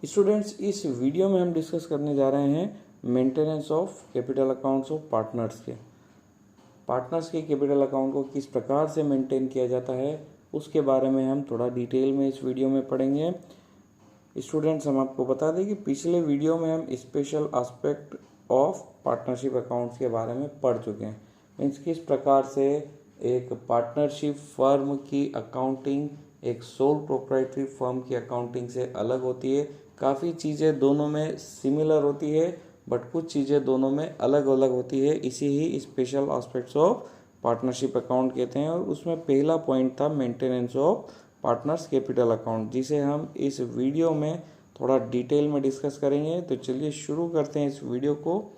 Students, इस video में हम डिस्कस करने जा रहे हैं maintenance of capital accounts of partners के कैपिटल अकाउंट को किस प्रकार से मेंटेन किया जाता है उसके बारे में हम थोड़ा डिटेल में इस वीडियो में पढ़ेंगे। स्टूडेंट्स, हम आपको बता दें कि पिछले वीडियो में हम special aspect of partnership accounts के बारे में पढ़ चुके हैं। मीन्स किस प्रकार से एक पार्टनरशिप फर्म की अकाउंटिंग एक सोल प्रोप्राइटरी फर्म की अकाउंटिंग से अलग होती है। काफ़ी चीज़ें दोनों में सिमिलर होती है बट कुछ चीज़ें दोनों में अलग अलग होती है। इसी ही special aspects of partnership account कहते हैं। और उसमें पहला पॉइंट था maintenance of partners capital account, जिसे हम इस वीडियो में थोड़ा डिटेल में डिस्कस करेंगे। तो चलिए शुरू करते हैं इस वीडियो को।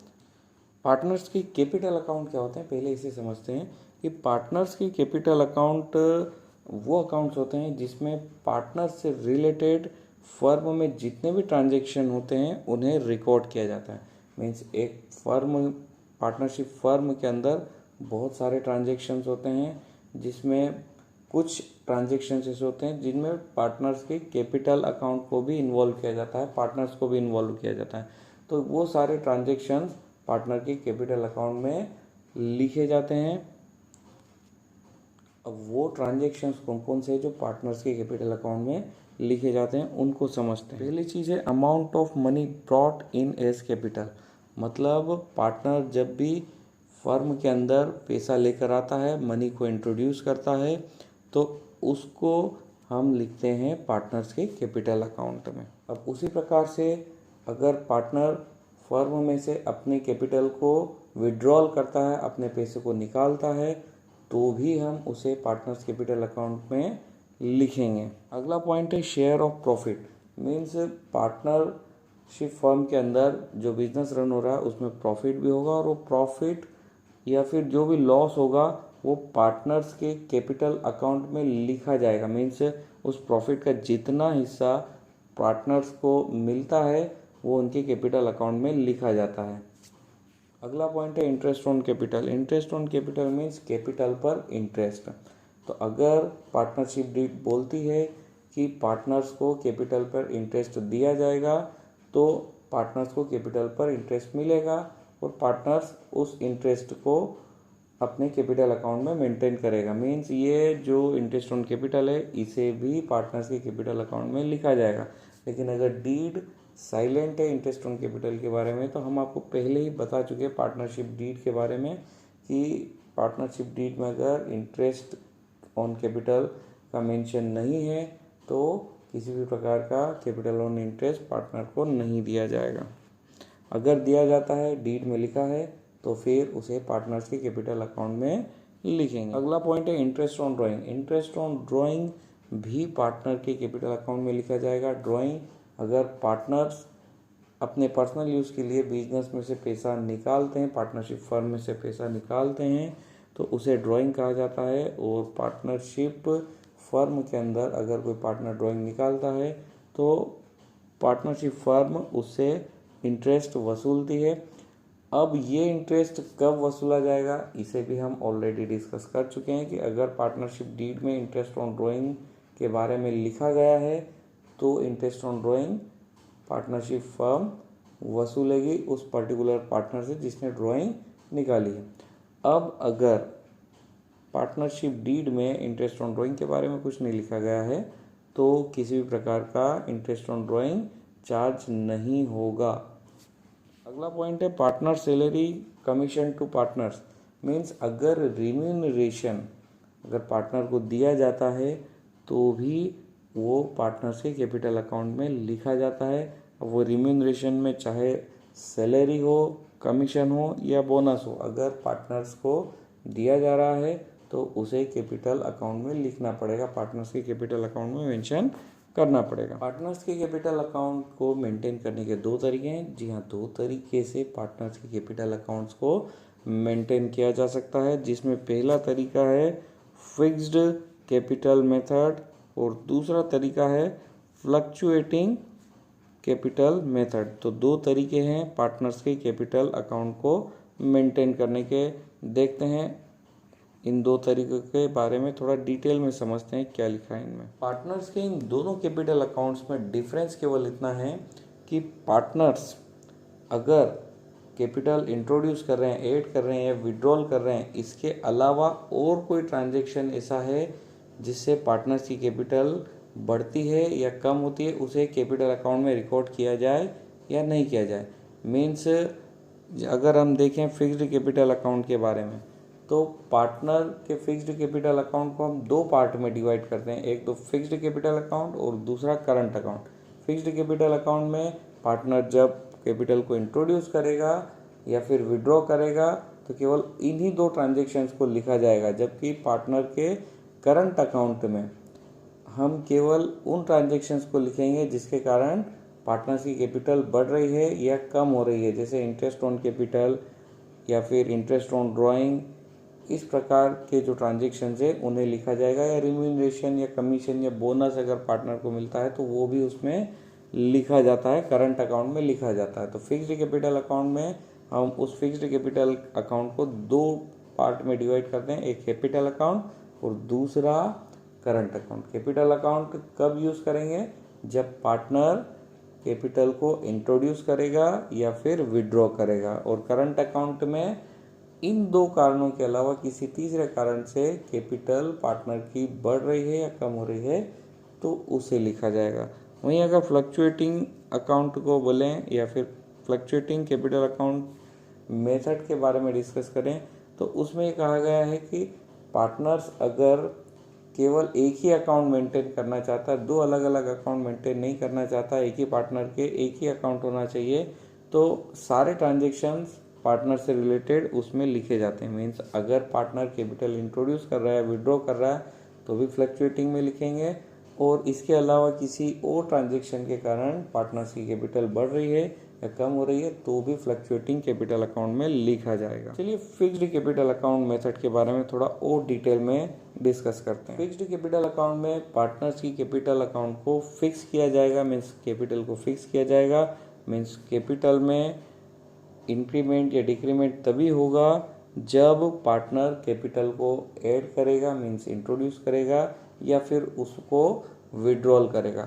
पार्टनर्स की कैपिटल अकाउंट क्या होते हैं, पहले इसे समझते हैं कि पार्टनर्स की कैपिटल अकाउंट वो अकाउंट्स होते हैं जिसमें पार्टनर्स से रिलेटेड फर्म में जितने भी ट्रांजैक्शन होते हैं उन्हें रिकॉर्ड किया जाता है। मीन्स एक फर्म, पार्टनरशिप फर्म के अंदर बहुत सारे ट्रांजैक्शंस होते हैं जिसमें कुछ ट्रांजैक्शंस ऐसे होते हैं जिनमें पार्टनर्स के कैपिटल अकाउंट को भी इन्वॉल्व किया जाता है, पार्टनर्स को भी इन्वॉल्व किया जाता है। तो वो सारे ट्रांजैक्शंस पार्टनर के कैपिटल अकाउंट में लिखे जाते हैं। अब वो ट्रांजैक्शंस कौन कौन से जो पार्टनर्स के कैपिटल अकाउंट में लिखे जाते हैं उनको समझते हैं। पहली चीज़ है amount of money brought in as capital. मतलब पार्टनर जब भी फर्म के अंदर पैसा लेकर आता है, मनी को इंट्रोड्यूस करता है, तो उसको हम लिखते हैं पार्टनर्स के कैपिटल अकाउंट में। अब उसी प्रकार से अगर पार्टनर फर्म में से अपने कैपिटल को विड्रॉल करता है, अपने पैसे को निकालता है, तो भी हम उसे पार्टनर्स कैपिटल अकाउंट में लिखेंगे। अगला पॉइंट है share of profit. Means partnership firm के अंदर जो बिजनेस रन हो रहा है उसमें प्रॉफिट भी होगा और वो प्रॉफिट या फिर जो भी लॉस होगा वो पार्टनर्स के कैपिटल अकाउंट में लिखा जाएगा। मीन्स उस प्रॉफिट का जितना हिस्सा पार्टनर्स को मिलता है वो उनके कैपिटल अकाउंट में लिखा जाता है। अगला पॉइंट है interest on capital. Interest on capital means capital पर इंटरेस्ट। तो अगर पार्टनरशिप डीड बोलती है कि पार्टनर्स को कैपिटल पर इंटरेस्ट दिया जाएगा तो पार्टनर्स को कैपिटल पर इंटरेस्ट मिलेगा और पार्टनर्स उस इंटरेस्ट को अपने कैपिटल अकाउंट में मेंटेन करेगा। मीन्स ये जो इंटरेस्ट ऑन कैपिटल है इसे भी पार्टनर्स के कैपिटल अकाउंट में लिखा जाएगा। लेकिन अगर डीड साइलेंट है इंटरेस्ट ऑन कैपिटल के बारे में, तो हम आपको पहले ही बता चुके हैं पार्टनरशिप डीड के बारे में कि पार्टनरशिप डीड में अगर इंटरेस्ट ऑन कैपिटल का मेंशन नहीं है तो किसी भी प्रकार का कैपिटल ऑन इंटरेस्ट पार्टनर को नहीं दिया जाएगा। अगर दिया जाता है, डीड में लिखा है, तो फिर उसे पार्टनर्स के कैपिटल अकाउंट में लिखेंगे। अगला पॉइंट है interest on drawing. Interest on drawing भी पार्टनर के कैपिटल अकाउंट में लिखा जाएगा। ड्राइंग अगर पार्टनर्स अपने पर्सनल यूज़ के लिए बिजनेस में से पैसा निकालते हैं, पार्टनरशिप फर्म में से पैसा निकालते हैं, तो उसे ड्राइंग कहा जाता है। और पार्टनरशिप फर्म के अंदर अगर कोई पार्टनर ड्राइंग निकालता है तो पार्टनरशिप फर्म उससे इंटरेस्ट वसूलती है। अब ये इंटरेस्ट कब वसूला जाएगा इसे भी हम ऑलरेडी डिस्कस कर चुके हैं कि अगर पार्टनरशिप डीड में इंटरेस्ट ऑन ड्राइंग के बारे में लिखा गया है तो interest on drawing partnership firm वसूलेगी उस पर्टिकुलर पार्टनर से जिसने ड्राइंग निकाली है। अब अगर पार्टनरशिप डीड में इंटरेस्ट ऑन ड्राइंग के बारे में कुछ नहीं लिखा गया है तो किसी भी प्रकार का इंटरेस्ट ऑन ड्राइंग चार्ज नहीं होगा। अगला पॉइंट है partner salary commission to partners. Means अगर रिम्यूनरेशन अगर पार्टनर को दिया जाता है तो भी वो पार्टनर्स के कैपिटल अकाउंट में लिखा जाता है। अब वो रिम्यूनरेशन में चाहे सैलरी हो, कमीशन हो या बोनस हो, अगर पार्टनर्स को दिया जा रहा है तो उसे कैपिटल अकाउंट में लिखना पड़ेगा, पार्टनर्स के कैपिटल अकाउंट में मेंशन करना पड़ेगा। पार्टनर्स के कैपिटल अकाउंट को मेंटेन करने के दो तरीके हैं। जी हाँ, दो तरीके से पार्टनर्स के कैपिटल अकाउंट्स को मेंटेन किया जा सकता है, जिसमें पहला तरीका है फिक्स्ड कैपिटल मेथड और दूसरा तरीका है फ्लक्चुएटिंग कैपिटल मेथड। तो दो तरीके हैं पार्टनर्स के कैपिटल अकाउंट को मेंटेन करने के। देखते हैं इन दो तरीकों के बारे में थोड़ा डिटेल में समझते हैं क्या लिखा है इनमें। पार्टनर्स के इन दोनों कैपिटल अकाउंट्स में डिफरेंस केवल इतना है कि पार्टनर्स अगर कैपिटल इंट्रोड्यूस कर रहे हैं, ऐड कर रहे हैं या विड्रॉल कर रहे हैं, इसके अलावा और कोई ट्रांजैक्शन ऐसा है जिससे पार्टनर्स की कैपिटल बढ़ती है या कम होती है, उसे कैपिटल अकाउंट में रिकॉर्ड किया जाए या नहीं किया जाए। मीन्स अगर हम देखें फिक्स्ड कैपिटल अकाउंट के बारे में, तो पार्टनर के फिक्स्ड कैपिटल अकाउंट को हम दो पार्ट में डिवाइड करते हैं, एक तो फिक्स्ड कैपिटल अकाउंट और दूसरा current account. Fixed capital account में पार्टनर जब कैपिटल को इंट्रोड्यूस करेगा या फिर विड्रॉ करेगा तो केवल इन्हीं दो ट्रांजैक्शंस को लिखा जाएगा, जबकि पार्टनर के करंट अकाउंट में हम केवल उन ट्रांजैक्शंस को लिखेंगे जिसके कारण पार्टनर्स की कैपिटल बढ़ रही है या कम हो रही है, जैसे इंटरेस्ट ऑन कैपिटल या फिर इंटरेस्ट ऑन ड्राइंग। इस प्रकार के जो ट्रांजैक्शंस है उन्हें लिखा जाएगा, या रिम्यूनरेशन या कमीशन या बोनस अगर पार्टनर को मिलता है तो वो भी उसमें लिखा जाता है, करंट अकाउंट में लिखा जाता है। तो फिक्स्ड कैपिटल अकाउंट में हम उस फिक्स्ड कैपिटल अकाउंट को दो पार्ट में डिवाइड करते हैं, एक कैपिटल अकाउंट और दूसरा करंट अकाउंट। कैपिटल अकाउंट कब यूज़ करेंगे? जब पार्टनर कैपिटल को इंट्रोड्यूस करेगा या फिर विड्रॉ करेगा। और करंट अकाउंट में इन दो कारणों के अलावा किसी तीसरे कारण से कैपिटल पार्टनर की बढ़ रही है या कम हो रही है तो उसे लिखा जाएगा। वहीं अगर फ्लक्चुएटिंग अकाउंट को बोलें या फिर फ्लक्चुएटिंग कैपिटल अकाउंट मेथड के बारे में डिस्कस करें तो उसमें कहा गया है कि पार्टनर्स अगर केवल एक ही अकाउंट मेंटेन करना चाहता है, दो अलग अलग अकाउंट मेंटेन नहीं करना चाहता, एक ही पार्टनर के एक ही अकाउंट होना चाहिए, तो सारे ट्रांजैक्शंस पार्टनर से रिलेटेड उसमें लिखे जाते हैं। मीन्स अगर पार्टनर कैपिटल इंट्रोड्यूस कर रहा है, विड्रॉ कर रहा है तो भी फ्लक्चुएटिंग में लिखेंगे, और इसके अलावा किसी और ट्रांजैक्शन के कारण पार्टनर्स की कैपिटल बढ़ रही है या कम हो रही है तो भी फ्लक्चुएटिंग कैपिटल अकाउंट में लिखा जाएगा। चलिए फिक्स्ड कैपिटल अकाउंट मेथड के बारे में थोड़ा और डिटेल में डिस्कस करते हैं। फिक्स्ड कैपिटल अकाउंट में पार्टनर्स की कैपिटल अकाउंट को फिक्स किया जाएगा, मीन्स कैपिटल को फिक्स किया जाएगा। मीन्स कैपिटल में इंक्रीमेंट या डिक्रीमेंट तभी होगा जब पार्टनर कैपिटल को ऐड करेगा, मीन्स इंट्रोड्यूस करेगा या फिर उसको विड्रॉल करेगा,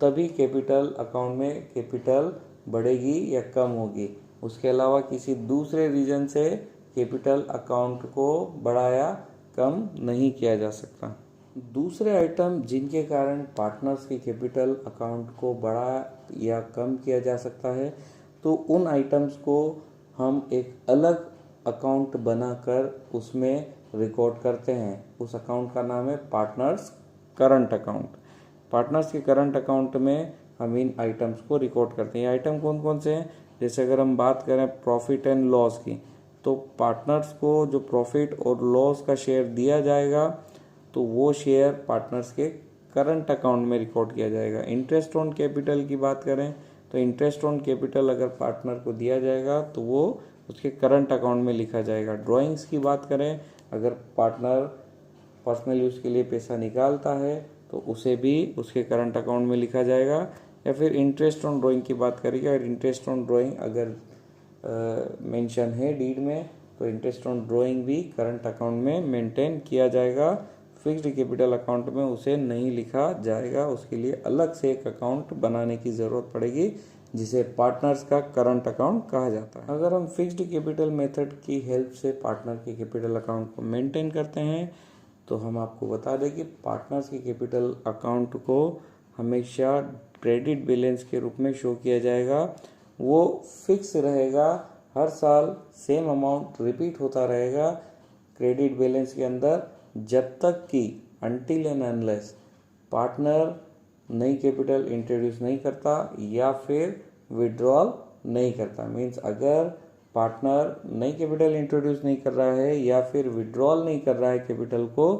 तभी कैपिटल अकाउंट में कैपिटल बढ़ेगी या कम होगी। उसके अलावा किसी दूसरे रीजन से कैपिटल अकाउंट को बढ़ाया कम नहीं किया जा सकता। दूसरे आइटम जिनके कारण पार्टनर्स की कैपिटल अकाउंट को बढ़ा या कम किया जा सकता है, तो उन आइटम्स को हम एक अलग अकाउंट बनाकर उसमें रिकॉर्ड करते हैं। उस अकाउंट का नाम है पार्टनर्स करंट अकाउंट। पार्टनर्स के करंट अकाउंट में हम इन आइटम्स को रिकॉर्ड करते हैं। ये आइटम कौन कौन से हैं? जैसे अगर हम बात करें प्रॉफिट एंड लॉस की, तो पार्टनर्स को जो प्रॉफिट और लॉस का शेयर दिया जाएगा तो वो शेयर पार्टनर्स के करंट अकाउंट में रिकॉर्ड किया जाएगा। इंटरेस्ट ऑन कैपिटल की बात करें तो इंटरेस्ट ऑन कैपिटल अगर पार्टनर को दिया जाएगा तो वो उसके करंट अकाउंट में लिखा जाएगा। ड्राइंग्स की बात करें, अगर पार्टनर पर्सनल यूज़ के लिए पैसा निकालता है तो उसे भी उसके करंट अकाउंट में लिखा जाएगा। या फिर इंटरेस्ट ऑन ड्राइंग की बात करेंगे, अगर इंटरेस्ट ऑन ड्राइंग अगर मेंशन है डीड में तो इंटरेस्ट ऑन ड्राइंग भी करंट अकाउंट में मेंटेन किया जाएगा। फिक्स्ड कैपिटल अकाउंट में उसे नहीं लिखा जाएगा, उसके लिए अलग से एक अकाउंट बनाने की ज़रूरत पड़ेगी जिसे पार्टनर्स का करंट अकाउंट कहा जाता है। अगर हम फिक्स्ड कैपिटल मेथड की हेल्प से पार्टनर के कैपिटल अकाउंट को मेंटेन करते हैं तो हम आपको बता दें कि पार्टनर्स के कैपिटल अकाउंट को हमेशा क्रेडिट बैलेंस के रूप में शो किया जाएगा। वो फिक्स रहेगा, हर साल सेम अमाउंट रिपीट होता रहेगा क्रेडिट बैलेंस के अंदर, जब तक कि अनटिल एंड अनलेस पार्टनर नई कैपिटल इंट्रोड्यूस नहीं करता या फिर विड्रॉल नहीं करता। मीन्स अगर पार्टनर नई कैपिटल इंट्रोड्यूस नहीं कर रहा है या फिर विड्रॉल नहीं कर रहा है कैपिटल को,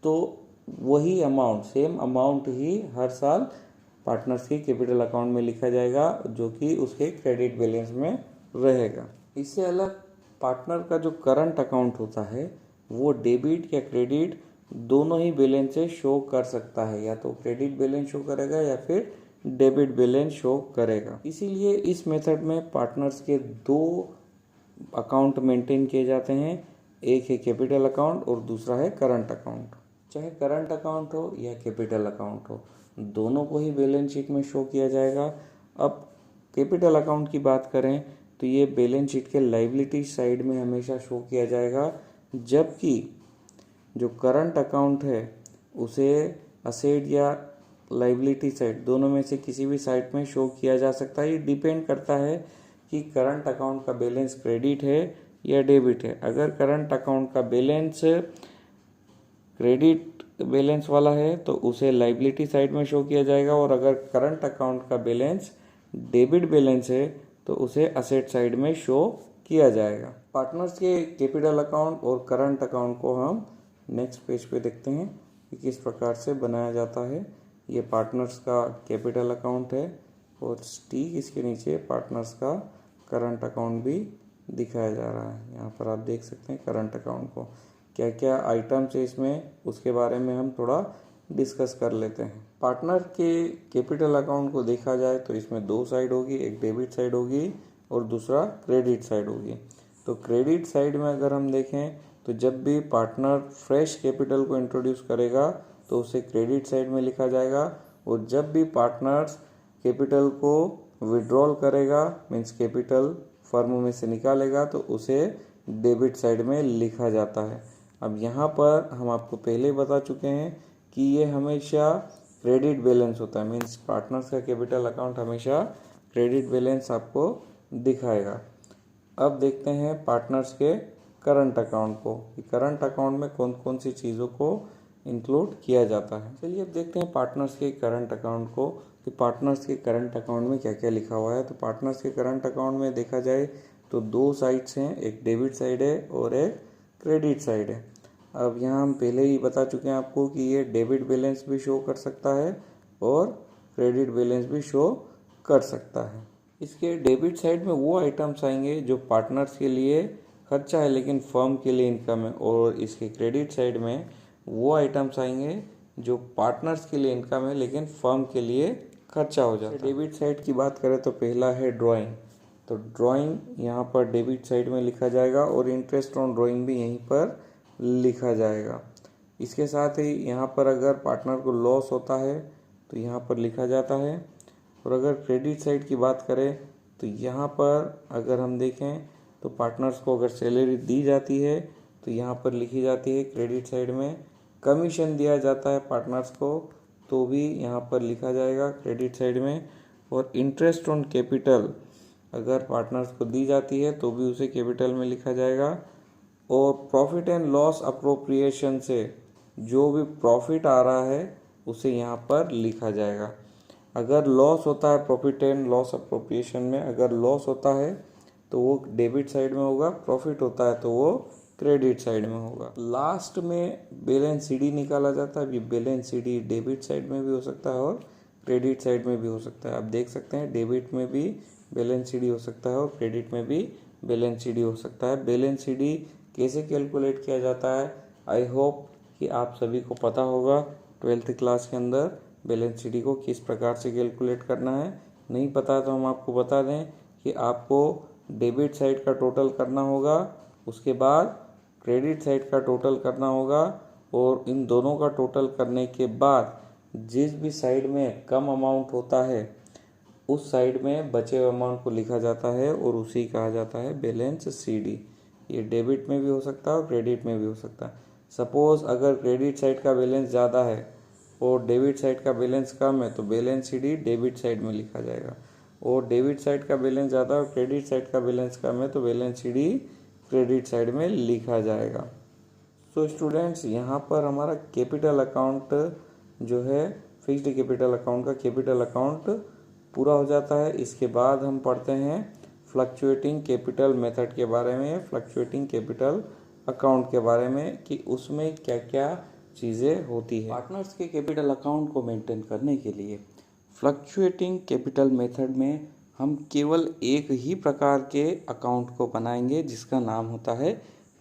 तो वही अमाउंट, सेम अमाउंट ही हर साल पार्टनर्स की कैपिटल अकाउंट में लिखा जाएगा जो कि उसके क्रेडिट बैलेंस में रहेगा। इससे अलग पार्टनर का जो करंट अकाउंट होता है वो डेबिट या क्रेडिट दोनों ही बैलेंस से शो कर सकता है, या तो क्रेडिट बैलेंस शो करेगा या फिर डेबिट बैलेंस शो करेगा। इसीलिए इस मेथड में पार्टनर्स के दो अकाउंट मेंटेन किए जाते हैं, एक है कैपिटल अकाउंट और दूसरा है करंट अकाउंट। चाहे करंट अकाउंट हो या कैपिटल अकाउंट हो, दोनों को ही बैलेंस शीट में शो किया जाएगा। अब कैपिटल अकाउंट की बात करें तो ये बैलेंस शीट के लायबिलिटी साइड में हमेशा शो किया जाएगा, जबकि जो करंट अकाउंट है उसे असेट या लायबिलिटी साइड दोनों में से किसी भी साइड में शो किया जा सकता है। ये डिपेंड करता है कि करंट अकाउंट का बैलेंस क्रेडिट है या डेबिट है। अगर करंट अकाउंट का बैलेंस क्रेडिट बैलेंस वाला है तो उसे लायबिलिटी साइड में शो किया जाएगा, और अगर करंट अकाउंट का बैलेंस डेबिट बैलेंस है तो उसे असेट साइड में शो किया जाएगा। पार्टनर्स के कैपिटल अकाउंट और करंट अकाउंट को हम नेक्स्ट पेज पे देखते हैं कि किस प्रकार से बनाया जाता है। ये पार्टनर्स का कैपिटल अकाउंट है और ठीक इसके नीचे पार्टनर्स का करंट अकाउंट भी दिखाया जा रहा है। यहाँ पर आप देख सकते हैं करंट अकाउंट को क्या क्या आइटम्स है इसमें, उसके बारे में हम थोड़ा डिस्कस कर लेते हैं। पार्टनर के कैपिटल अकाउंट को देखा जाए तो इसमें दो साइड होगी, एक डेबिट साइड होगी और दूसरा क्रेडिट साइड होगी। तो क्रेडिट साइड में अगर हम देखें तो जब भी पार्टनर फ्रेश कैपिटल को इंट्रोड्यूस करेगा तो उसे क्रेडिट साइड में लिखा जाएगा, और जब भी पार्टनर्स कैपिटल को विड्रॉल करेगा मीन्स कैपिटल फर्म में से निकालेगा तो उसे डेबिट साइड में लिखा जाता है। अब यहाँ पर हम आपको पहले बता चुके हैं कि ये हमेशा क्रेडिट बैलेंस होता है, मीन्स पार्टनर्स का कैपिटल अकाउंट हमेशा क्रेडिट बैलेंस आपको दिखाएगा। अब देखते हैं पार्टनर्स के करंट अकाउंट को, कि करंट अकाउंट में कौन कौन सी चीज़ों को इंक्लूड किया जाता है। चलिए अब देखते हैं पार्टनर्स के करंट अकाउंट को, कि पार्टनर्स के करंट अकाउंट में क्या क्या लिखा हुआ है। तो पार्टनर्स के करंट अकाउंट में देखा जाए तो दो साइड्स हैं, एक डेबिट साइड है और एक क्रेडिट साइड है। अब यहाँ हम पहले ही बता चुके हैं आपको कि ये डेबिट बैलेंस भी शो कर सकता है और क्रेडिट बैलेंस भी शो कर सकता है। इसके डेबिट साइड में वो आइटम्स आएंगे जो पार्टनर्स के लिए खर्चा है लेकिन फर्म के लिए इनकम है, और इसके क्रेडिट साइड में वो आइटम्स आएंगे जो पार्टनर्स के लिए इनकम है लेकिन फर्म के लिए खर्चा हो जाता है। डेबिट साइड की बात करें तो पहला है ड्राइंग। तो ड्राइंग यहाँ पर डेबिट साइड में लिखा जाएगा और इंटरेस्ट ऑन ड्राइंग भी यहीं पर लिखा जाएगा। इसके साथ ही यहाँ पर अगर पार्टनर को लॉस होता है तो यहाँ पर लिखा जाता है, और अगर क्रेडिट साइड की बात करें तो यहाँ पर अगर हम देखें तो पार्टनर्स को अगर सैलरी दी जाती है तो यहाँ पर लिखी जाती है क्रेडिट साइड में। कमीशन दिया जाता है पार्टनर्स को तो भी यहाँ पर लिखा जाएगा क्रेडिट साइड में, और इंटरेस्ट ऑन कैपिटल अगर पार्टनर्स को दी जाती है तो भी उसे कैपिटल में लिखा जाएगा। और प्रॉफिट एंड लॉस अप्रोप्रिएशन से जो भी प्रॉफिट आ रहा है उसे यहाँ पर लिखा जाएगा। अगर लॉस होता है प्रॉफिट एंड लॉस अप्रोप्रिएशन में, अगर लॉस होता है तो वो डेबिट साइड में होगा, प्रॉफिट होता है तो वो क्रेडिट साइड में होगा। लास्ट में बैलेंस सीडी निकाला जाता है। ये बैलेंस सीडी डेबिट साइड में भी हो सकता है और क्रेडिट साइड में भी हो सकता है। आप देख सकते हैं डेबिट में भी बैलेंस सीडी हो सकता है और क्रेडिट में भी बैलेंस सीडी हो सकता है। बैलेंस सीडी कैसे कैलकुलेट किया जाता है, आई होप कि आप सभी को पता होगा 12th क्लास के अंदर बैलेंस सीडी को किस प्रकार से कैलकुलेट करना है। नहीं पता तो हम आपको बता दें कि आपको डेबिट साइड का टोटल करना होगा, उसके बाद क्रेडिट साइड का टोटल करना होगा, और इन दोनों का टोटल करने के बाद जिस भी साइड में कम अमाउंट होता है उस साइड में बचे हुए अमाउंट को लिखा जाता है और उसी कहा जाता है बैलेंस सीडी। ये डेबिट में भी हो सकता है और क्रेडिट में भी हो सकता है। सपोज अगर क्रेडिट साइड का बैलेंस ज़्यादा है और डेबिट साइड का बैलेंस कम है तो बैलेंस सीडी डेबिट साइड में लिखा जाएगा, और डेबिट साइड का बैलेंस ज़्यादा और क्रेडिट साइड का बैलेंस कम है तो बैलेंस सीडी क्रेडिट साइड में लिखा जाएगा। सो स्टूडेंट्स, यहाँ पर हमारा कैपिटल अकाउंट जो है फिक्स्ड कैपिटल अकाउंट का कैपिटल अकाउंट पूरा हो जाता है। इसके बाद हम पढ़ते हैं फ्लक्चुएटिंग कैपिटल मेथड के बारे में, फ्लक्चुएटिंग कैपिटल अकाउंट के बारे में, कि उसमें क्या क्या चीज़ें होती है। पार्टनर्स के कैपिटल अकाउंट को मेंटेन करने के लिए फ्लक्चुएटिंग कैपिटल मेथड में हम केवल एक ही प्रकार के अकाउंट को बनाएंगे जिसका नाम होता है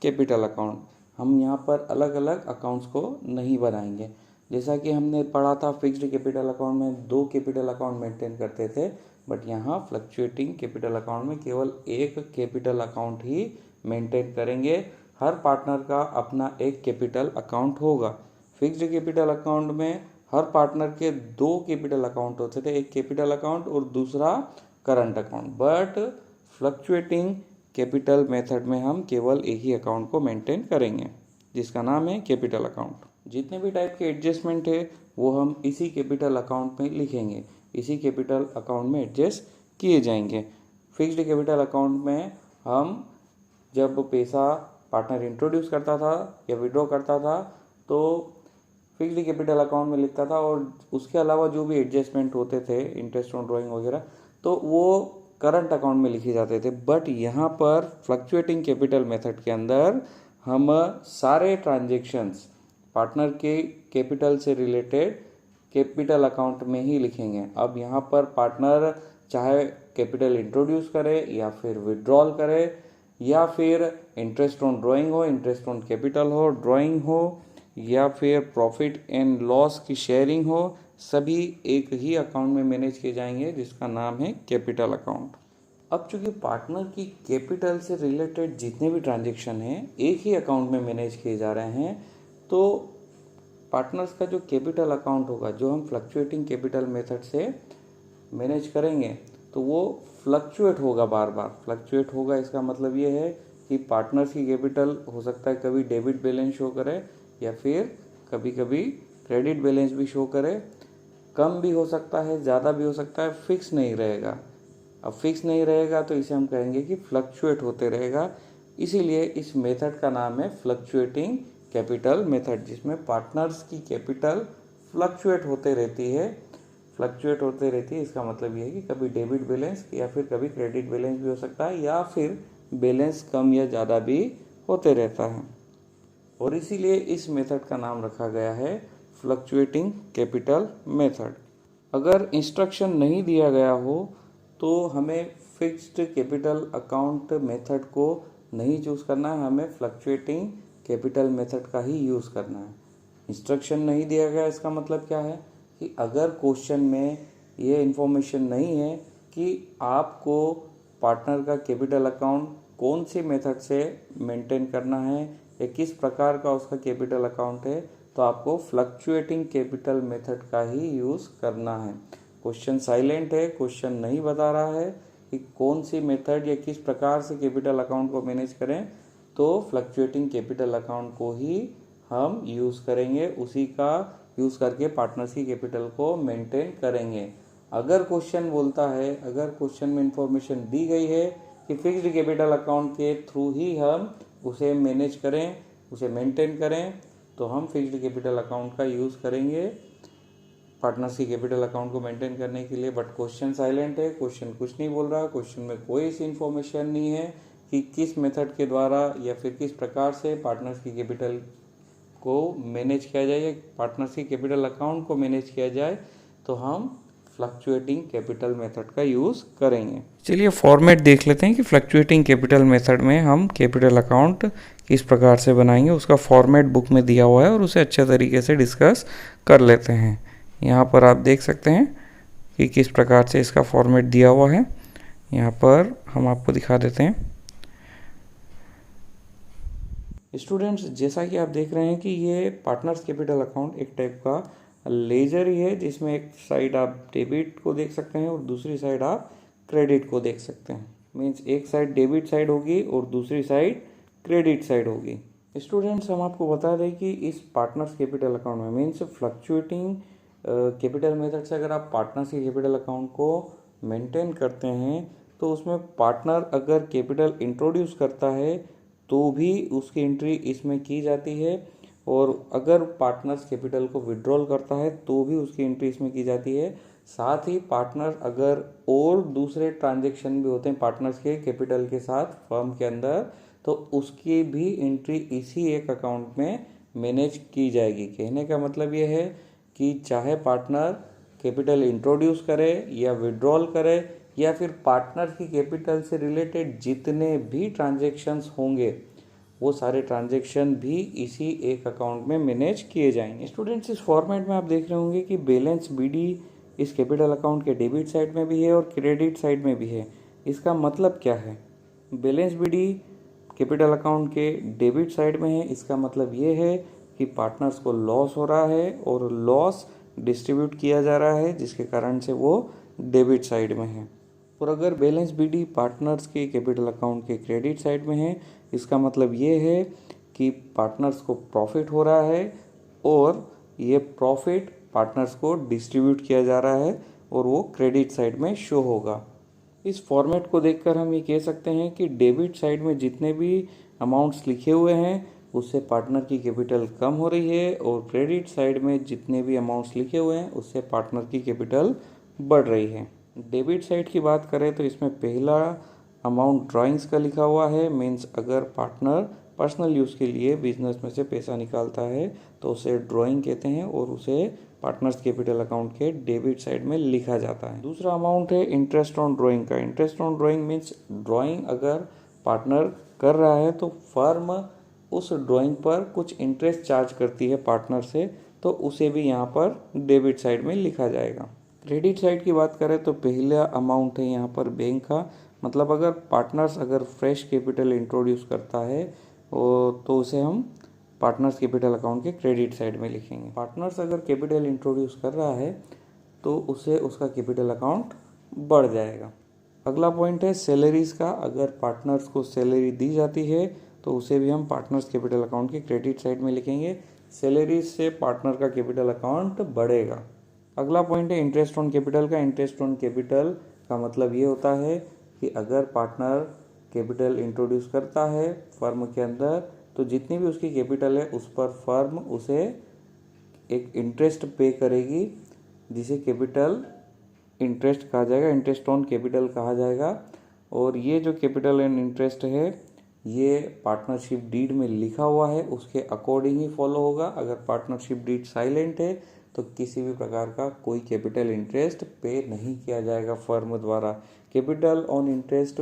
कैपिटल अकाउंट। हम यहाँ पर अलग अलग अकाउंट्स को नहीं बनाएंगे। जैसा कि हमने पढ़ा था फिक्स्ड कैपिटल अकाउंट में 2 कैपिटल अकाउंट मेंटेन करते थे, बट यहाँ फ्लक्चुएटिंग कैपिटल अकाउंट में केवल एक कैपिटल अकाउंट ही मेंटेन करेंगे। हर पार्टनर का अपना एक कैपिटल अकाउंट होगा। फिक्स्ड कैपिटल अकाउंट में हर पार्टनर के दो कैपिटल अकाउंट होते थे, एक कैपिटल अकाउंट और दूसरा current account. But fluctuating capital method में हम केवल एक ही अकाउंट को मेंटेन करेंगे जिसका नाम है कैपिटल अकाउंट। जितने भी टाइप के एडजस्टमेंट है वो हम इसी कैपिटल अकाउंट में लिखेंगे, इसी कैपिटल अकाउंट में एडजस्ट किए जाएंगे। फिक्स्ड कैपिटल अकाउंट में हम जब पैसा पार्टनर इंट्रोड्यूस करता था या विड्रॉ करता था तो फिक्स्ड कैपिटल अकाउंट में लिखता था, और उसके अलावा जो भी एडजस्टमेंट होते थे इंटरेस्ट ऑन ड्राइंग वगैरह तो वो करंट अकाउंट में लिखे जाते थे। बट यहाँ पर फ्लक्चुएटिंग कैपिटल मेथड के अंदर हम सारे ट्रांजेक्शन्स पार्टनर के कैपिटल से रिलेटेड कैपिटल अकाउंट में ही लिखेंगे। अब यहाँ पर पार्टनर चाहे कैपिटल इंट्रोड्यूस करे या फिर विड्रॉल करे या फिर इंटरेस्ट ऑन ड्राइंग हो, इंटरेस्ट ऑन कैपिटल हो, ड्राइंग हो या फिर प्रॉफिट एंड लॉस की शेयरिंग हो, सभी एक ही अकाउंट में मैनेज किए जाएंगे जिसका नाम है कैपिटल अकाउंट। अब चूंकि पार्टनर की कैपिटल से रिलेटेड जितने भी ट्रांजेक्शन हैं एक ही अकाउंट में मैनेज किए जा रहे हैं, तो पार्टनर्स का जो कैपिटल अकाउंट होगा जो हम फ्लक्चुएटिंग कैपिटल मेथड से मैनेज करेंगे तो वो फ्लक्चुएट होगा, बार बार फ्लक्चुएट होगा। इसका मतलब ये है कि पार्टनर्स की कैपिटल हो सकता है कभी डेबिट बैलेंस शो करे या फिर कभी कभी क्रेडिट बैलेंस भी शो करे, कम भी हो सकता है ज़्यादा भी हो सकता है, फिक्स नहीं रहेगा। अब फिक्स नहीं रहेगा तो इसे हम कहेंगे कि फ्लक्चुएट होते रहेगा, इसीलिए इस मेथड का नाम है फ्लक्चुएटिंग कैपिटल मेथड, जिसमें पार्टनर्स की कैपिटल फ्लक्चुएट होते रहती है। फ्लक्चुएट होते रहती है इसका मतलब ये है कि कभी डेबिट बैलेंस या फिर कभी क्रेडिट बैलेंस भी हो सकता है या फिर बैलेंस कम या ज़्यादा भी होते रहता है, और इसीलिए इस मेथड का नाम रखा गया है फ्लक्चुएटिंग कैपिटल मेथड। अगर इंस्ट्रक्शन नहीं दिया गया हो तो हमें फिक्स्ड कैपिटल अकाउंट मेथड को नहीं चूज़ करना है, हमें फ्लक्चुएटिंग कैपिटल मेथड का ही यूज़ करना है। इंस्ट्रक्शन नहीं दिया गया इसका मतलब क्या है कि अगर क्वेश्चन में ये इन्फॉर्मेशन नहीं है कि आपको पार्टनर का कैपिटल अकाउंट कौन सी मेथड से मेंटेन करना है या किस प्रकार का उसका कैपिटल अकाउंट है, तो आपको फ्लक्चुएटिंग कैपिटल मेथड का ही यूज़ करना है। क्वेश्चन साइलेंट है, क्वेश्चन नहीं बता रहा है कि कौन सी मेथड या किस प्रकार से कैपिटल अकाउंट को मैनेज करें, तो फ्लक्चुएटिंग कैपिटल अकाउंट को ही हम यूज़ करेंगे, उसी का यूज़ करके पार्टनर्स की कैपिटल को मेंटेन करेंगे। अगर क्वेश्चन बोलता है, अगर क्वेश्चन में इंफॉर्मेशन दी गई है कि फिक्स्ड कैपिटल अकाउंट के थ्रू ही हम उसे मैनेज करें, उसे मेंटेन करें, तो हम फिक्स्ड कैपिटल अकाउंट का यूज़ करेंगे पार्टनर्स की कैपिटल अकाउंट को मेंटेन करने के लिए। बट क्वेश्चन साइलेंट है, क्वेश्चन कुछ नहीं बोल रहा, क्वेश्चन में कोई ऐसी इन्फॉर्मेशन नहीं है कि किस मेथड के द्वारा या फिर किस प्रकार से पार्टनर्स की कैपिटल को मैनेज किया जाए या पार्टनर्स की कैपिटल अकाउंट को मैनेज किया जाए, तो हम फ्लक्चुएटिंग कैपिटल मेथड का यूज़ करेंगे। चलिए फॉर्मेट देख लेते हैं कि फ्लक्चुएटिंग कैपिटल मेथड में हम कैपिटल अकाउंट किस प्रकार से बनाएंगे। उसका फॉर्मेट बुक में दिया हुआ है और उसे अच्छे तरीके से डिस्कस कर लेते हैं। यहाँ पर आप देख सकते हैं कि किस प्रकार से इसका फॉर्मेट दिया हुआ है। यहाँ पर हम आपको दिखा देते हैं। स्टूडेंट्स, जैसा कि आप देख रहे हैं कि ये पार्टनर्स कैपिटल अकाउंट एक टाइप का लेजर ही है, जिसमें एक साइड आप डेबिट को देख सकते हैं और दूसरी साइड आप क्रेडिट को देख सकते हैं। मीन्स एक साइड डेबिट साइड होगी और दूसरी साइड क्रेडिट साइड होगी। स्टूडेंट्स, हम आपको बता दें कि इस पार्टनर्स कैपिटल अकाउंट में मीन्स फ्लक्चुएटिंग कैपिटल मेथड से अगर आप पार्टनर्स के कैपिटल अकाउंट को मेंटेन करते हैं तो उसमें पार्टनर अगर कैपिटल इंट्रोड्यूस करता है तो भी उसकी एंट्री इसमें की जाती है, और अगर पार्टनर्स कैपिटल को विड्रॉल करता है तो भी उसकी एंट्री इसमें की जाती है। साथ ही पार्टनर अगर और दूसरे ट्रांजैक्शन भी होते हैं पार्टनर्स के कैपिटल के साथ फर्म के अंदर, तो उसकी भी एंट्री इसी एक अकाउंट में मैनेज की जाएगी। कहने का मतलब ये है कि चाहे पार्टनर कैपिटल इंट्रोड्यूस करे या विड्रॉल करे या फिर पार्टनर की कैपिटल से रिलेटेड जितने भी ट्रांजैक्शंस होंगे वो सारे ट्रांजैक्शन भी इसी एक अकाउंट में मैनेज किए जाएंगे। स्टूडेंट्स, इस फॉर्मेट में आप देख रहे होंगे कि बैलेंस बीडी इस कैपिटल अकाउंट के डेबिट साइड में भी है और क्रेडिट साइड में भी है। इसका मतलब क्या है? बैलेंस बीडी कैपिटल अकाउंट के डेबिट साइड में है, इसका मतलब ये है कि पार्टनर्स को लॉस हो रहा है और लॉस डिस्ट्रीब्यूट किया जा रहा है, जिसके कारण से वो डेबिट साइड में है। और अगर बैलेंस बीडी पार्टनर्स के कैपिटल अकाउंट के क्रेडिट साइड में है, इसका मतलब ये है कि पार्टनर्स को प्रॉफिट हो रहा है और ये प्रॉफिट पार्टनर्स को डिस्ट्रीब्यूट किया जा रहा है और वो क्रेडिट साइड में शो होगा। इस फॉर्मेट को देखकर हम ये कह सकते हैं कि डेबिट साइड में जितने भी अमाउंट्स लिखे हुए हैं उससे पार्टनर की कैपिटल कम हो रही है और क्रेडिट साइड में जितने भी अमाउंट्स लिखे हुए हैं उससे पार्टनर की कैपिटल बढ़ रही है। डेबिट साइड की बात करें तो इसमें पहला अमाउंट ड्राइंग्स का लिखा हुआ है, मीन्स अगर पार्टनर पर्सनल यूज़ के लिए बिजनेस में से पैसा निकालता है तो उसे ड्राइंग कहते हैं और उसे पार्टनर्स कैपिटल अकाउंट के डेबिट साइड में लिखा जाता है। दूसरा अमाउंट है इंटरेस्ट ऑन ड्राइंग का। Interest on drawing means drawing अगर पार्टनर कर रहा है तो फर्म उस ड्राइंग पर कुछ इंटरेस्ट चार्ज करती है पार्टनर से, तो उसे भी यहाँ पर डेबिट साइड में लिखा जाएगा। क्रेडिट साइड की बात करें तो पहला अमाउंट है यहाँ पर बैंक का, मतलब अगर पार्टनर्स अगर फ्रेश कैपिटल इंट्रोड्यूस करता है तो उसे हम पार्टनर्स कैपिटल अकाउंट के क्रेडिट साइड में लिखेंगे। पार्टनर्स अगर कैपिटल इंट्रोड्यूस कर रहा है तो उसे उसका कैपिटल अकाउंट बढ़ जाएगा। अगला पॉइंट है सैलरीज का। अगर पार्टनर्स को सैलरी दी जाती है तो उसे भी हम पार्टनर्स कैपिटल अकाउंट के क्रेडिट साइड में लिखेंगे। सैलरीज से पार्टनर का कैपिटल अकाउंट बढ़ेगा। अगला पॉइंट है इंटरेस्ट ऑन कैपिटल का। इंटरेस्ट ऑन कैपिटल का मतलब ये होता है कि अगर पार्टनर कैपिटल इंट्रोड्यूस करता है फर्म के अंदर तो जितनी भी उसकी कैपिटल है उस पर फर्म उसे एक इंटरेस्ट पे करेगी, जिसे कैपिटल इंटरेस्ट कहा जाएगा, इंटरेस्ट ऑन कैपिटल कहा जाएगा। और ये जो कैपिटल एंड इंटरेस्ट है ये पार्टनरशिप डीड में लिखा हुआ है, उसके अकॉर्डिंग ही फॉलो होगा। अगर पार्टनरशिप डीड साइलेंट है तो किसी भी प्रकार का कोई कैपिटल इंटरेस्ट पे नहीं किया जाएगा फर्म द्वारा। कैपिटल ऑन इंटरेस्ट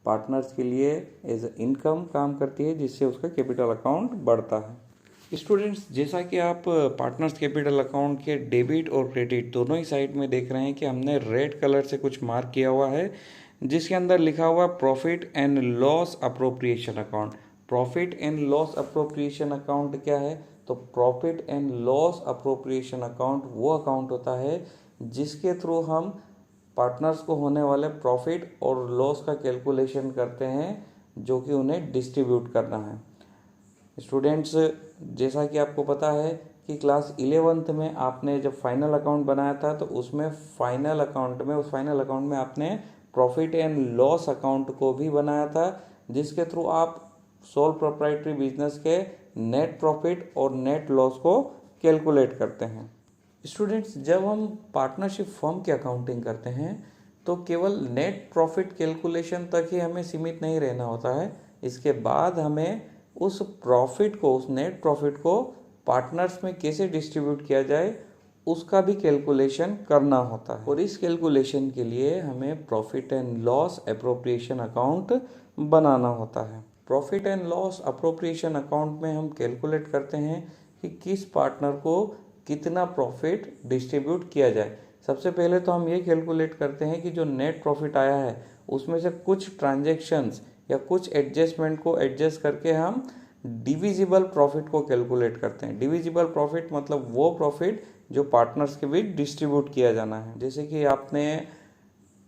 पार्टनर्स के लिए एज इनकम काम करती है, जिससे उसका कैपिटल अकाउंट बढ़ता है। स्टूडेंट्स, जैसा कि आप पार्टनर्स कैपिटल अकाउंट के डेबिट और क्रेडिट दोनों ही साइड में देख रहे हैं कि हमने रेड कलर से कुछ मार्क किया हुआ है, जिसके अंदर लिखा हुआ profit and loss appropriation account. Profit and loss appropriation account क्या है? तो profit and loss appropriation account वो अकाउंट होता है जिसके थ्रू हम पार्टनर्स को होने वाले प्रॉफिट और लॉस का कैलकुलेशन करते हैं, जो कि उन्हें डिस्ट्रीब्यूट करना है। स्टूडेंट्स, जैसा कि आपको पता है कि क्लास 11th में आपने जब फाइनल अकाउंट बनाया था तो उसमें उस फाइनल अकाउंट में आपने प्रॉफिट एंड लॉस अकाउंट को भी बनाया था, जिसके थ्रू आप सोल प्रोप्राइटरी बिजनेस के नेट प्रॉफिट और नेट लॉस को कैलकुलेट करते हैं। स्टूडेंट्स, जब हम पार्टनरशिप फर्म की अकाउंटिंग करते हैं तो केवल नेट प्रॉफिट कैलकुलेशन तक ही हमें सीमित नहीं रहना होता है। इसके बाद हमें उस नेट प्रॉफिट को पार्टनर्स में कैसे डिस्ट्रीब्यूट किया जाए उसका भी कैलकुलेशन करना होता है। और इस कैलकुलेशन के लिए हमें profit and loss appropriation account बनाना होता है। Profit and loss appropriation account में हम कैलकुलेट करते हैं कि किस पार्टनर को कितना प्रॉफिट डिस्ट्रीब्यूट किया जाए। सबसे पहले तो हम ये कैलकुलेट करते हैं कि जो नेट प्रॉफिट आया है उसमें से कुछ ट्रांजैक्शंस या कुछ एडजस्टमेंट को एडजस्ट करके हम डिविजिबल प्रॉफिट को कैलकुलेट करते हैं। डिविजिबल प्रॉफिट मतलब वो प्रॉफिट जो पार्टनर्स के बीच डिस्ट्रीब्यूट किया जाना है। जैसे कि आपने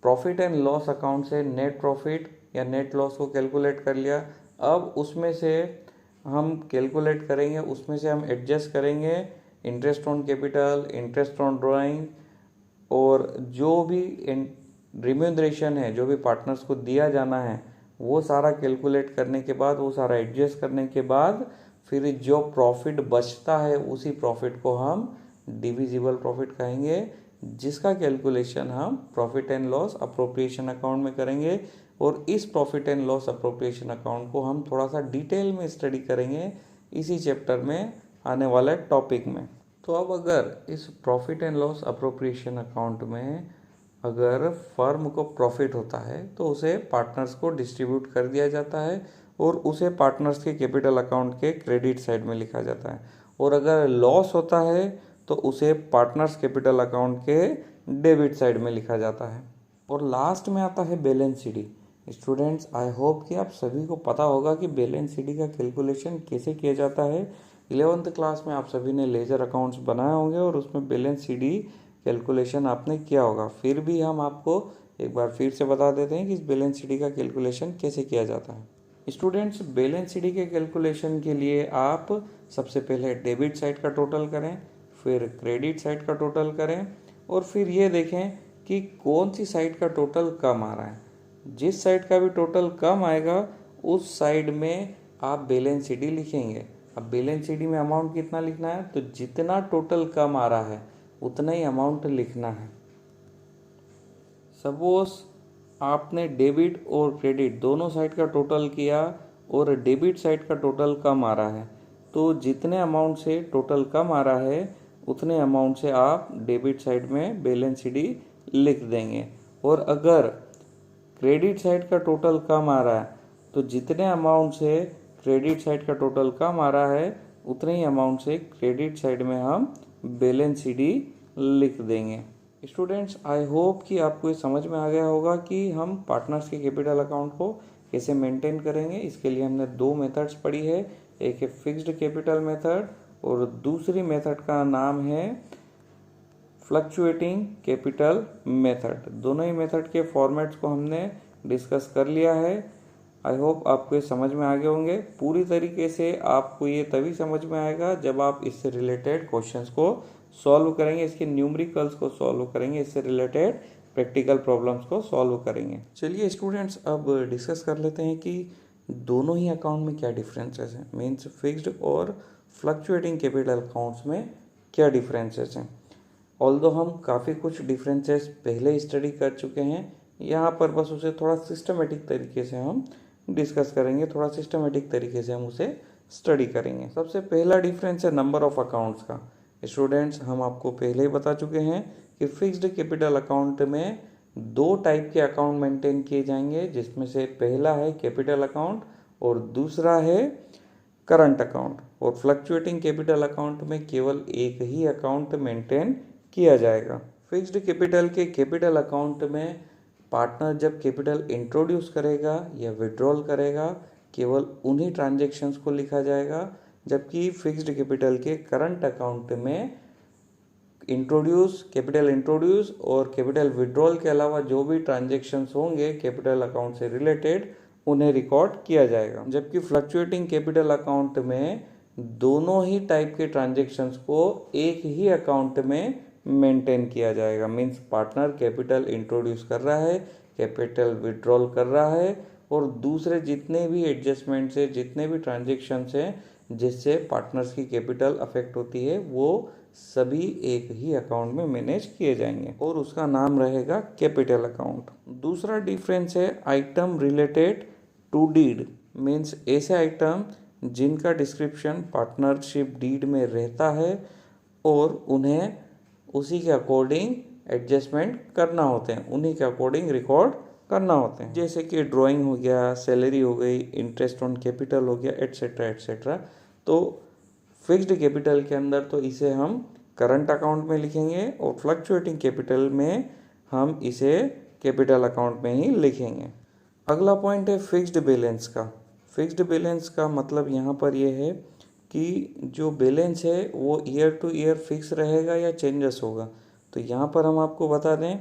प्रॉफिट एंड लॉस अकाउंट से नेट प्रॉफिट या नेट लॉस को कैलकुलेट कर लिया, अब उसमें से हम कैलकुलेट करेंगे, उसमें से हम एडजस्ट करेंगे interest on capital, interest on drawing और जो भी रिम्यूनरेशन है, जो भी पार्टनर्स को दिया जाना है, वो सारा कैलकुलेट करने के बाद, वो सारा एडजस्ट करने के बाद फिर जो प्रॉफिट बचता है उसी प्रॉफिट को हम डिविजिबल प्रॉफिट कहेंगे, जिसका कैलकुलेशन हम profit and loss appropriation account में करेंगे। और इस profit and loss appropriation account को हम थोड़ा सा डिटेल में स्टडी करेंगे इसी चैप्टर में आने वाले टॉपिक में। तो अब अगर इस profit and loss appropriation account में अगर फर्म को प्रॉफिट होता है तो उसे पार्टनर्स को डिस्ट्रीब्यूट कर दिया जाता है और उसे पार्टनर्स के कैपिटल अकाउंट के क्रेडिट साइड में लिखा जाता है। और अगर लॉस होता है तो उसे पार्टनर्स कैपिटल अकाउंट के डेबिट साइड में लिखा जाता है। और लास्ट में आता है balance sheet. Students, I hope कि आप सभी को पता होगा कि बैलेंस शीट का कैलकुलेशन कैसे किया जाता है। 11th क्लास में आप सभी ने लेजर अकाउंट्स बनाए होंगे और उसमें बैलेंस शीट कैलकुलेशन आपने किया होगा। फिर भी हम आपको एक बार फिर से बता देते हैं कि इस बैलेंस शीट का कैलकुलेशन कैसे किया जाता है। स्टूडेंट्स, बैलेंस शीट के कैलकुलेशन के लिए आप सबसे पहले डेबिट साइड का टोटल करें, फिर क्रेडिट साइड का टोटल करें और फिर ये देखें कि कौन सी साइड का टोटल कम आ रहा है। जिस साइड का भी टोटल कम आएगा उस साइड में आप बैलेंस शीट लिखेंगे। अब बैलेंस शीट में अमाउंट कितना लिखना है, तो जितना टोटल कम आ रहा है उतना ही अमाउंट लिखना है। सपोज आपने डेबिट और क्रेडिट दोनों साइड का टोटल किया और डेबिट साइड का टोटल कम आ रहा है, तो जितने अमाउंट से टोटल कम आ रहा है उतने अमाउंट से आप डेबिट साइड में बैलेंस शीट लिख देंगे। और अगर क्रेडिट साइड का टोटल कम आ रहा है तो जितने अमाउंट से क्रेडिट साइड का टोटल कम आ रहा है उतने ही अमाउंट से क्रेडिट साइड में हम बैलेंस शीट लिख देंगे। स्टूडेंट्स, आई होप कि आपको ये समझ में आ गया होगा कि हम पार्टनर्स के कैपिटल अकाउंट को कैसे मेंटेन करेंगे। इसके लिए हमने दो मेथड्स पढ़ी है, एक है फिक्स्ड कैपिटल मेथड और दूसरी मेथड का नाम है फ्लक्चुएटिंग कैपिटल मेथड। दोनों ही मेथड के फॉर्मेट्स को हमने डिस्कस कर लिया है। आई होप आपको ये समझ में आ गए होंगे। पूरी तरीके से आपको ये तभी समझ में आएगा जब आप इससे रिलेटेड क्वेश्चंस को सॉल्व करेंगे, इसके न्यूमेरिकल्स को सॉल्व करेंगे, इससे रिलेटेड प्रैक्टिकल प्रॉब्लम्स को सॉल्व करेंगे। चलिए स्टूडेंट्स, अब डिस्कस कर लेते हैं कि दोनों ही अकाउंट में क्या डिफरेंसेस हैं, मीन्स फिक्स्ड और फ्लक्चुएटिंग कैपिटल अकाउंट्स में क्या डिफरेंसेस हैं। ऑल्दो हम काफ़ी कुछ डिफरेंसेस पहले ही स्टडी कर चुके हैं, यहाँ पर बस उसे थोड़ा सिस्टमेटिक तरीके से हम डिस्कस करेंगे, थोड़ा सिस्टमेटिक तरीके से हम उसे स्टडी करेंगे। सबसे पहला डिफरेंस है नंबर ऑफ अकाउंट्स का। स्टूडेंट्स, हम आपको पहले ही बता चुके हैं कि फिक्स्ड कैपिटल अकाउंट में दो टाइप के अकाउंट मेंटेन किए जाएंगे, जिसमें से पहला है कैपिटल अकाउंट और दूसरा है करंट अकाउंट। और फ्लक्चुएटिंग कैपिटल अकाउंट में केवल एक ही अकाउंट मेंटेन किया जाएगा। फिक्स्ड कैपिटल के कैपिटल अकाउंट में पार्टनर जब कैपिटल इंट्रोड्यूस करेगा या विड्रॉल करेगा, केवल उन्हीं ट्रांजैक्शंस को लिखा जाएगा, जबकि फिक्स्ड कैपिटल के करंट अकाउंट में कैपिटल इंट्रोड्यूस और कैपिटल विड्रॉल के अलावा जो भी ट्रांजैक्शंस होंगे कैपिटल अकाउंट से रिलेटेड उन्हें रिकॉर्ड किया जाएगा। जबकि फ्लक्चुएटिंग कैपिटल अकाउंट में दोनों ही टाइप के ट्रांजैक्शंस को एक ही अकाउंट में मेंटेन किया जाएगा। मींस पार्टनर कैपिटल इंट्रोड्यूस कर रहा है, कैपिटल विड्रॉल कर रहा है और दूसरे जितने भी एडजस्टमेंट्स है, जितने भी ट्रांजैक्शंस हैं जिससे पार्टनर्स की कैपिटल अफेक्ट होती है, वो सभी एक ही अकाउंट में मैनेज किए जाएंगे और उसका नाम रहेगा कैपिटल अकाउंट। दूसरा डिफरेंस है item related to deed. Means ऐसे आइटम जिनका डिस्क्रिप्शन पार्टनरशिप डीड में रहता है और उन्हें उसी के अकॉर्डिंग एडजस्टमेंट करना होते हैं, उन्हीं के अकॉर्डिंग रिकॉर्ड करना होते हैं, जैसे कि ड्राइंग हो गया, सैलरी हो गई, इंटरेस्ट ऑन कैपिटल हो गया, एट्सेट्रा एट्सेट्रा। तो फिक्स्ड कैपिटल के अंदर तो इसे हम करंट अकाउंट में लिखेंगे और फ्लक्चुएटिंग कैपिटल में हम इसे कैपिटल अकाउंट में ही लिखेंगे। अगला पॉइंट है फिक्स्ड बैलेंस का। फिक्स्ड बैलेंस का मतलब यहाँ पर यह है कि जो बैलेंस है वो ईयर टू ईयर फिक्स रहेगा या चेंजेस होगा। तो यहाँ पर हम आपको बता दें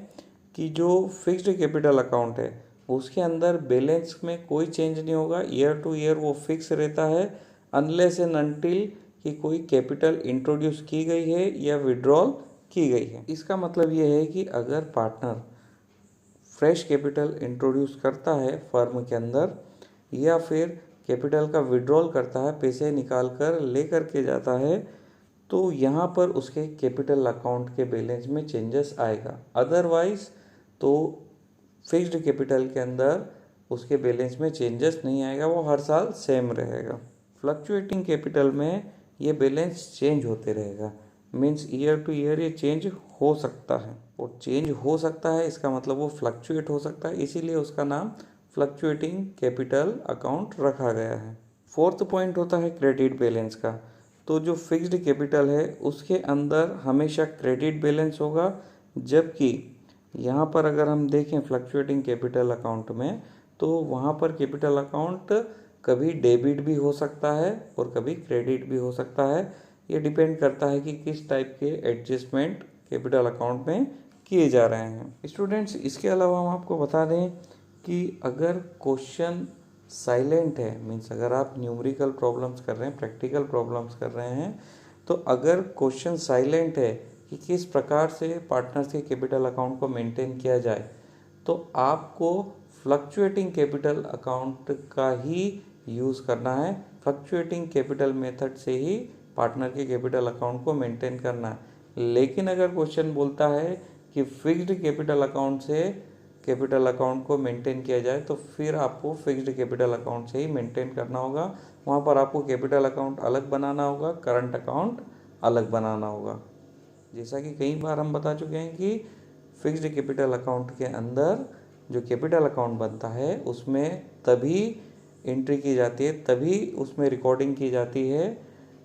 कि जो फिक्स्ड कैपिटल अकाउंट है उसके अंदर बैलेंस में कोई चेंज नहीं होगा, ईयर टू ईयर वो फिक्स रहता है अनलेस एंड अनटिल कि कोई कैपिटल इंट्रोड्यूस की गई है या विड्रॉल की गई है। इसका मतलब ये है कि अगर पार्टनर फ्रेश कैपिटल इंट्रोड्यूस करता है फर्म के अंदर या फिर कैपिटल का विड्रॉल करता है, पैसे निकाल कर ले करके जाता है, तो यहाँ पर उसके कैपिटल अकाउंट के बैलेंस में चेंजेस आएगा। अदरवाइज तो फिक्स्ड कैपिटल के अंदर उसके बैलेंस में चेंजेस नहीं आएगा, वो हर साल सेम रहेगा। फ्लक्चुएटिंग कैपिटल में ये बैलेंस चेंज होते रहेगा। मीन्स ईयर टू ईयर ये चेंज हो सकता है, और चेंज हो सकता है इसका मतलब वो फ्लक्चुएट हो सकता है, इसीलिए उसका नाम फ्लक्चुएटिंग कैपिटल अकाउंट रखा गया है। फोर्थ पॉइंट होता है क्रेडिट बैलेंस का। तो जो फिक्स्ड कैपिटल है उसके अंदर हमेशा क्रेडिट बैलेंस होगा, जबकि यहाँ पर अगर हम देखें फ्लक्चुएटिंग कैपिटल अकाउंट में तो वहाँ पर कैपिटल अकाउंट कभी डेबिट भी हो सकता है और कभी क्रेडिट भी हो सकता है। ये डिपेंड करता है कि किस टाइप के एडजस्टमेंट कैपिटल अकाउंट में किए जा रहे हैं। स्टूडेंट्स, इसके अलावा हम आपको बता दें कि अगर क्वेश्चन साइलेंट है, मीन्स अगर आप न्यूमेरिकल प्रॉब्लम्स कर रहे हैं, प्रैक्टिकल प्रॉब्लम्स कर रहे हैं, तो अगर क्वेश्चन साइलेंट है कि किस प्रकार से पार्टनर्स के कैपिटल अकाउंट को मेंटेन किया जाए, तो आपको फ्लक्चुएटिंग कैपिटल अकाउंट का ही यूज़ करना है। फ्लक्चुएटिंग कैपिटल मेथड से ही पार्टनर के कैपिटल अकाउंट को मेंटेन करना है। लेकिन अगर क्वेश्चन बोलता है कि फिक्स्ड कैपिटल अकाउंट से कैपिटल अकाउंट को मेंटेन किया जाए, तो फिर आपको फिक्स्ड कैपिटल अकाउंट से ही मेंटेन करना होगा। वहाँ पर आपको कैपिटल अकाउंट अलग बनाना होगा, करंट अकाउंट अलग बनाना होगा। जैसा कि कई बार हम बता चुके हैं कि फिक्स्ड कैपिटल अकाउंट के अंदर जो कैपिटल अकाउंट बनता है उसमें तभी एंट्री की जाती है, तभी उसमें रिकॉर्डिंग की जाती है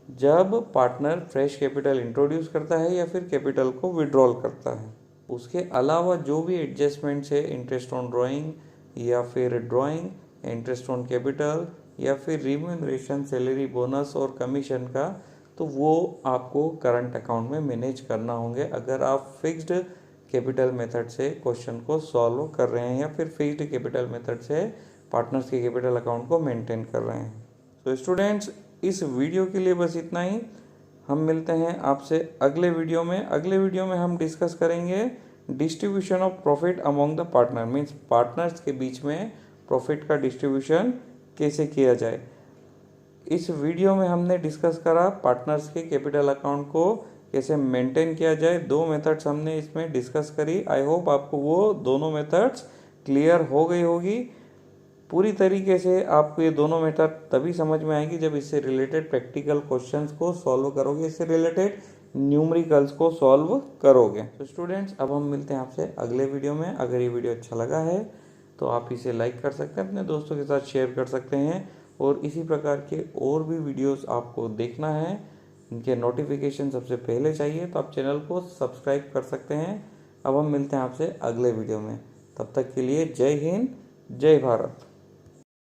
जब पार्टनर फ्रेश कैपिटल इंट्रोड्यूस करता है या फिर कैपिटल को विड्रॉल करता है। उसके अलावा जो भी एडजस्टमेंट्स है, इंटरेस्ट ऑन ड्राइंग या फिर ड्राइंग, इंटरेस्ट ऑन कैपिटल या फिर रिम्यूनरेशन, सैलरी, बोनस और कमीशन का, तो वो आपको करंट अकाउंट में मैनेज करना होंगे अगर आप फिक्स्ड कैपिटल मेथड से क्वेश्चन को सॉल्व कर रहे हैं या फिर फिक्स्ड कैपिटल मेथड से पार्टनर्स के कैपिटल अकाउंट को मेंटेन कर रहे हैं। तो स्टूडेंट्स, इस वीडियो के लिए बस इतना ही। हम मिलते हैं आपसे अगले वीडियो में। अगले वीडियो में हम डिस्कस करेंगे distribution of profit among the partner, means partners के बीच में प्रॉफिट का डिस्ट्रीब्यूशन कैसे किया जाए। इस वीडियो में हमने डिस्कस करा पार्टनर्स के कैपिटल अकाउंट को कैसे मेंटेन किया जाए। 2 मेथड्स हमने इसमें डिस्कस करी। आई होप आपको वो दोनों मेथड्स क्लियर हो गई होगी। पूरी तरीके से आपको ये दोनों मेथड तभी समझ में आएगी जब इससे रिलेटेड प्रैक्टिकल क्वेश्चंस को सॉल्व करोगे, इससे रिलेटेड न्यूमेरिकल्स को सॉल्व करोगे। तो स्टूडेंट्स, अब हम मिलते हैं आपसे अगले वीडियो में। अगर ये वीडियो अच्छा लगा है तो आप इसे लाइक कर सकते हैं, अपने दोस्तों के साथ शेयर कर सकते हैं, और इसी प्रकार के और भी वीडियोस आपको देखना है, इनके नोटिफिकेशन सबसे पहले चाहिए तो आप चैनल को सब्सक्राइब कर सकते हैं। अब हम मिलते हैं आपसे अगले वीडियो में। तब तक के लिए जय हिंद, जय भारत।